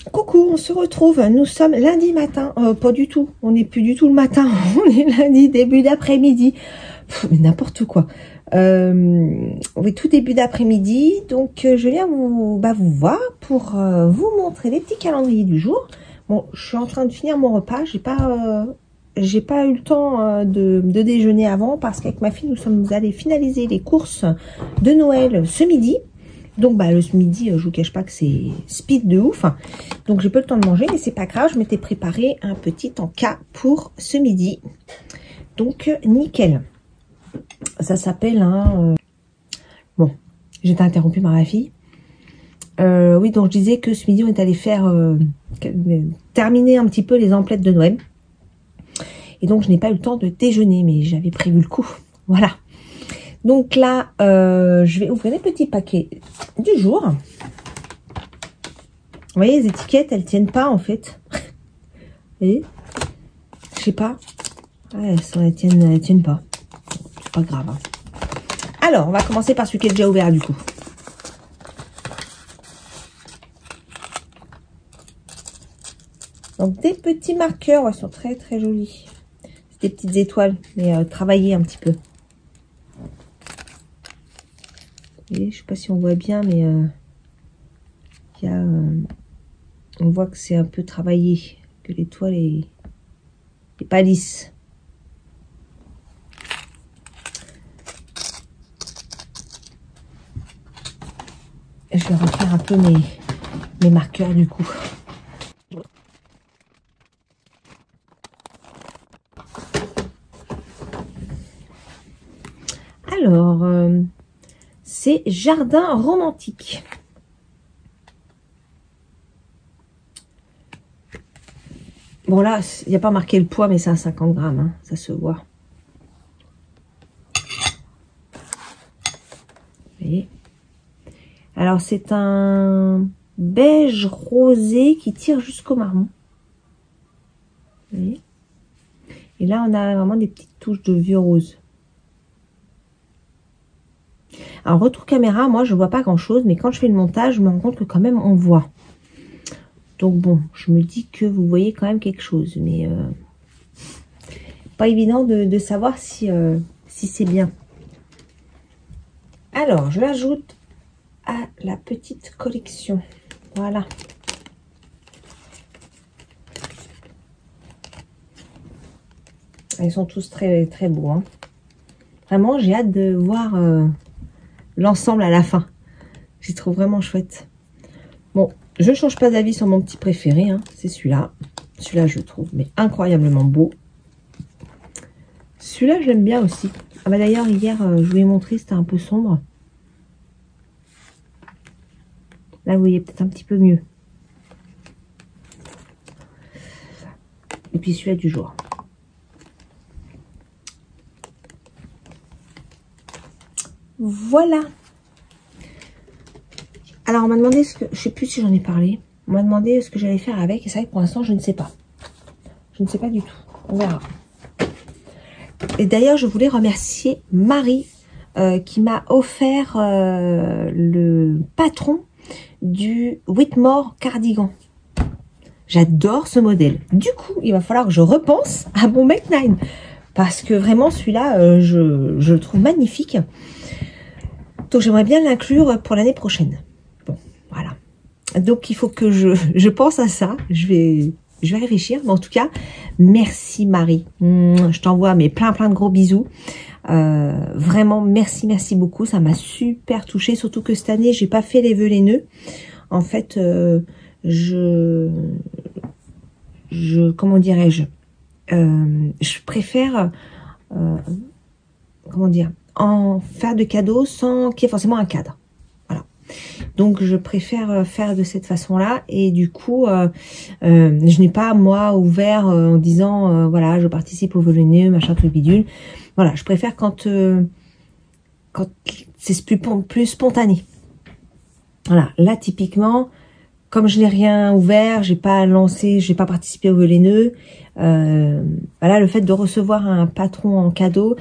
Coucou, on se retrouve, nous sommes lundi matin, pas du tout, on n'est plus du tout le matin, on est lundi, début d'après-midi, mais n'importe quoi. Oui, tout début d'après-midi, donc je viens vous voir pour vous montrer les petits calendriers du jour. Bon, je suis en train de finir mon repas, j'ai pas eu le temps de déjeuner avant parce qu'avec ma fille, nous sommes allés finaliser les courses de Noël ce midi. Donc le midi, je vous cache pas que c'est speed de ouf. Donc j'ai pas le temps de manger, mais c'est pas grave. Je m'étais préparé un petit encas pour ce midi. Donc nickel. Ça s'appelle un... Bon, j'étais interrompue par ma fille. Oui, donc je disais que ce midi, on est allé faire... terminer un petit peu les emplettes de Noël. Et donc je n'ai pas eu le temps de déjeuner, mais j'avais prévu le coup. Voilà. Donc là, je vais ouvrir les petits paquets du jour. Vous voyez, les étiquettes, elles tiennent pas en fait. Vous voyez, je sais pas. Ouais, elles tiennent pas. C'est pas grave. Hein. Alors, on va commencer par celui qui est déjà ouvert du coup. Donc des petits marqueurs, ouais, ils sont très très jolis. C'est des petites étoiles, mais travaillées un petit peu. Et je sais pas si on voit bien, mais on voit que c'est un peu travaillé, que l'étoile est pas lisse. Et je vais refaire un peu mes marqueurs du coup. Alors, c'est Jardin Romantique. Bon là, il n'y a pas marqué le poids, mais c'est à 50 grammes, hein, ça se voit. Vous voyez. Alors c'est un beige rosé qui tire jusqu'au marron. Vous voyez. Et là, on a vraiment des petites touches de vieux rose. Alors, retour caméra, moi, je vois pas grand-chose, mais quand je fais le montage, je me rends compte que quand même, on voit. Donc, bon, je me dis que vous voyez quand même quelque chose, mais pas évident de savoir si c'est bien. Alors, je l'ajoute à la petite collection. Voilà. Ils sont tous très, très beaux. Hein. Vraiment, j'ai hâte de voir... l'ensemble à la fin. J'y trouve vraiment chouette. Bon, je ne change pas d'avis sur mon petit préféré. Hein. C'est celui-là. Celui-là, je le trouve mais incroyablement beau. Celui-là, je l'aime bien aussi. Ah bah d'ailleurs, hier, je vous ai montré, c'était un peu sombre. Là, vous voyez peut-être un petit peu mieux. Et puis celui-là du jour. Voilà. Alors, on m'a demandé ce que... Je sais plus si j'en ai parlé. On m'a demandé ce que j'allais faire avec. Et c'est vrai que pour l'instant, je ne sais pas. Je ne sais pas du tout. On verra. Et d'ailleurs, je voulais remercier Marie qui m'a offert le patron du Whitmore cardigan. J'adore ce modèle. Du coup, il va falloir que je repense à mon Make 9. Parce que vraiment, celui-là, je le trouve magnifique. Donc, j'aimerais bien l'inclure pour l'année prochaine. Bon, voilà. Donc, il faut que je pense à ça. Je vais réfléchir. Mais en tout cas, merci Marie. Je t'envoie plein de gros bisous. Vraiment, merci beaucoup. Ça m'a super touchée. Surtout que cette année, j'ai pas fait les vœux les nœuds. En fait, comment dirais-je, je préfère, comment dire, en faire de cadeaux sans qu'il y ait forcément un cadre. Voilà. Donc, je préfère faire de cette façon-là. Et du coup, je n'ai pas, moi, ouvert en disant, voilà, je participe au volet machin, tout bidule. Voilà, je préfère quand c'est plus spontané. Voilà, là, typiquement, comme je n'ai rien ouvert, j'ai pas lancé, j'ai pas participé au volet voilà, le fait de recevoir un patron en cadeau,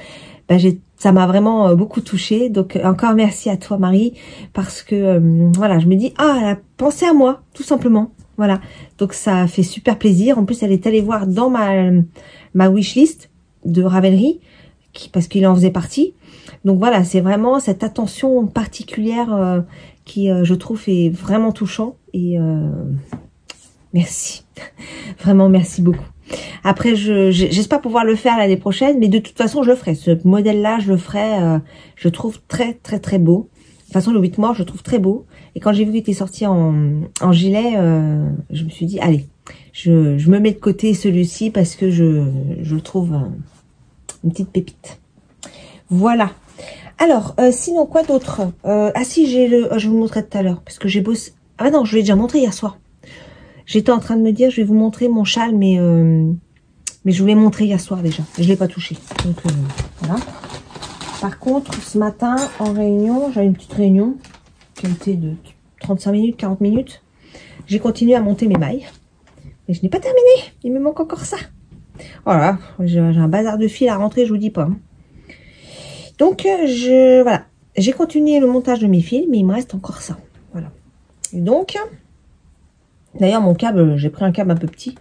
ça m'a vraiment beaucoup touchée. Donc encore merci à toi Marie, parce que voilà, je me dis, ah, elle a pensé à moi, tout simplement. Voilà, donc ça fait super plaisir. En plus, elle est allée voir dans ma wishlist de Ravelry, parce qu'il en faisait partie. Donc voilà, c'est vraiment cette attention particulière qui, je trouve, est vraiment touchant. Et merci, vraiment merci beaucoup. Après, j'espère pouvoir le faire l'année prochaine, mais de toute façon, je le ferai. Ce modèle-là, je le ferai, je le trouve très, très, très beau. De toute façon, le 8 mois, je le trouve très beau. Et quand j'ai vu qu'il était sorti en gilet, je me suis dit, allez, je me mets de côté celui-ci parce que je le trouve une petite pépite. Voilà. Alors, sinon, quoi d'autre? Ah si, je vais vous montrer tout à l'heure, parce que j'ai bossé... Ah non, je l'ai déjà montré hier soir. J'étais en train de me dire, je vais vous montrer mon châle, mais je vous l'ai montré hier soir déjà. Je l'ai pas touché. Donc, voilà. Par contre, ce matin, en réunion, j'avais une petite réunion qui a été de 35 minutes, 40 minutes. J'ai continué à monter mes mailles. Mais je n'ai pas terminé. Il me manque encore ça. Voilà. J'ai un bazar de fil à rentrer, je vous dis pas. Donc, voilà. J'ai continué le montage de mes fils, mais il me reste encore ça. Voilà. Et donc... D'ailleurs, mon câble, j'ai pris un câble un peu petit.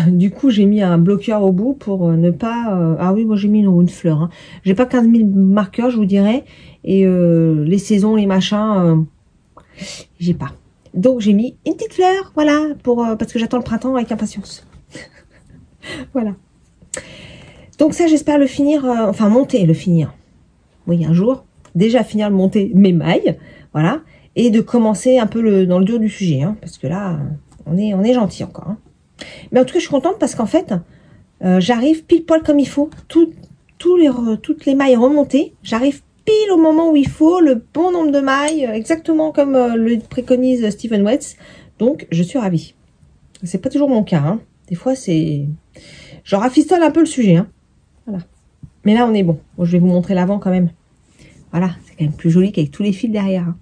Du coup, j'ai mis un bloqueur au bout pour ne pas... Ah oui, moi j'ai mis une fleur. Hein. J'ai pas 15 000 marqueurs, je vous dirais. Et les saisons, les machins, j'ai pas. Donc, j'ai mis une petite fleur, voilà, parce que j'attends le printemps avec impatience. Voilà. Donc ça, j'espère le finir, enfin monter, le finir. Oui, un jour. Déjà finir de monter mes mailles, voilà. Et de commencer un peu dans le dur du sujet, hein, parce que là, on est gentil encore. Hein. Mais en tout cas, je suis contente parce qu'en fait, j'arrive pile poil comme il faut. Toutes les mailles remontées, j'arrive pile au moment où il faut, le bon nombre de mailles, exactement comme le préconise Stephen Wetz. Donc, je suis ravie. C'est pas toujours mon cas. Hein. Des fois, c'est... Je rafistole un peu le sujet. Hein. Voilà. Mais là, on est bon. Bon, je vais vous montrer l'avant quand même. Voilà, c'est quand même plus joli qu'avec tous les fils derrière. Hein.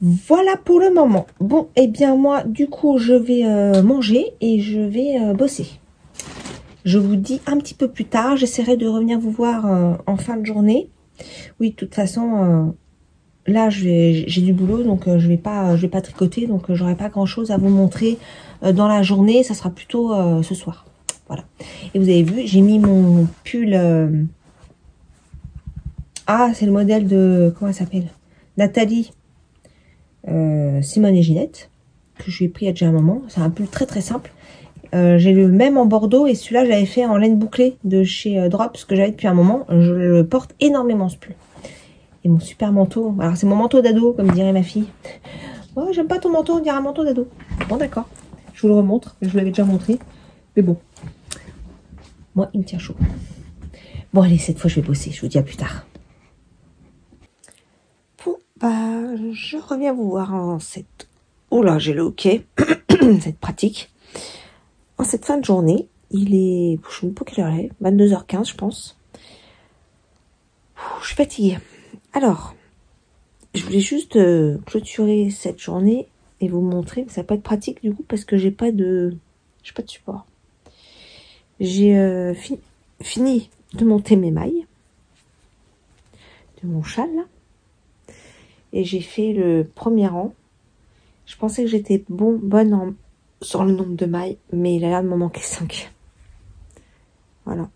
Voilà pour le moment. Bon, eh bien moi, du coup, je vais manger et je vais bosser. Je vous dis un petit peu plus tard. J'essaierai de revenir vous voir en fin de journée. Oui, de toute façon, là, j'ai du boulot, donc je vais pas tricoter, donc j'aurai pas grand-chose à vous montrer dans la journée. Ça sera plutôt ce soir. Voilà. Et vous avez vu, j'ai mis mon pull... Ah, c'est le modèle de... Comment elle s'appelle? Nathalie. Simone et Ginette, que je lui ai pris il y a déjà un moment. C'est un pull très très simple. J'ai le même en bordeaux et celui-là j'avais fait en laine bouclée de chez Drops que j'avais depuis un moment. Je le porte énormément ce pull. Et mon super manteau, alors c'est mon manteau d'ado comme dirait ma fille. Oh, j'aime pas ton manteau, on dirait un manteau d'ado. Bon d'accord, je vous le remontre, je vous l'avais déjà montré. Mais bon, moi il me tient chaud. Bon allez, cette fois je vais bosser, je vous dis à plus tard. Bah, je reviens vous voir en cette... Oh là, j'ai le hockey. C'est pratique. En cette fin de journée, il est... Je sais même pas quelle heure il est. 22h15, je pense. Je suis fatiguée. Alors, je voulais juste clôturer cette journée et vous montrer. Mais ça va pas être pratique du coup parce que j'ai pas de support. J'ai fini de monter mes mailles de mon châle là. Et j'ai fait le premier rang. Je pensais que j'étais bonne sur le nombre de mailles, mais il a l'air de m'en manquer 5. Voilà.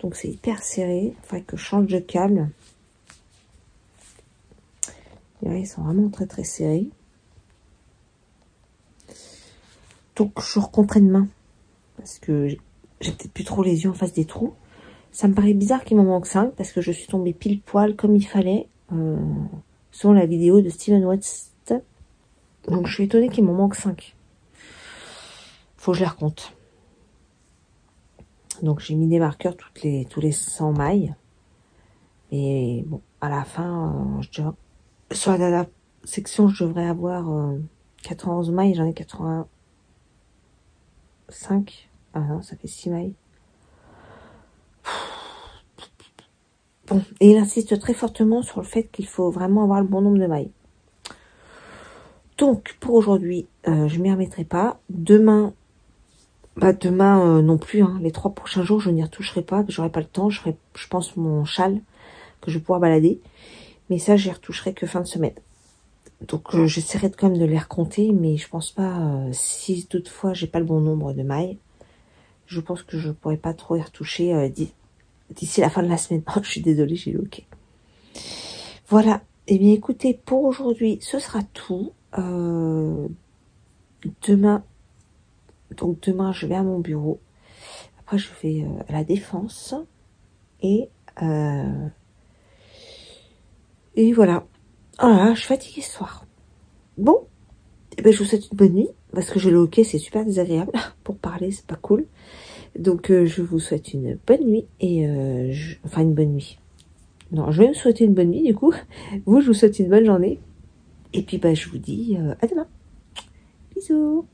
Donc c'est hyper serré. Il faudrait que je change de câble. Et là, ils sont vraiment très très serrés. Donc je recompterai demain. Parce que j'ai peut-être plus trop les yeux en face des trous. Ça me paraît bizarre qu'il m'en manque 5 parce que je suis tombée pile poil comme il fallait selon la vidéo de Stephen Wetz. Donc je suis étonnée qu'il m'en manque 5. Faut que je les recompte. Donc j'ai mis des marqueurs tous les 100 mailles. Et bon, à la fin, sur la dernière section, je devrais avoir 91 mailles. J'en ai 85. Ah non, ça fait 6 mailles. Bon, et il insiste très fortement sur le fait qu'il faut vraiment avoir le bon nombre de mailles. Donc, pour aujourd'hui, je m'y remettrai pas. Demain, non plus. Hein, les 3 prochains jours, je n'y retoucherai pas. J'aurai pas le temps. Je ferai, je pense, mon châle que je vais pouvoir balader. Mais ça, j'y retoucherai que fin de semaine. Donc j'essaierai quand même de les recompter, mais je pense pas, si toutefois j'ai pas le bon nombre de mailles, je pense que je pourrais pas trop y retoucher d'ici la fin de la semaine. Oh, je suis désolée, j'ai le OK. Voilà, et bien écoutez, pour aujourd'hui, ce sera tout. Demain, je vais à mon bureau. Après, je vais à la Défense. Et voilà. Oh là là, je suis fatiguée ce soir. Bon, et ben, je vous souhaite une bonne nuit. Parce que j'ai le hockey, c'est super désagréable. Pour parler, c'est pas cool. Donc, je vous souhaite une bonne nuit. Et enfin, une bonne nuit. Non, je vais me souhaiter une bonne nuit, du coup. Vous, je vous souhaite une bonne journée. Et puis, bah, je vous dis à demain. Bisous.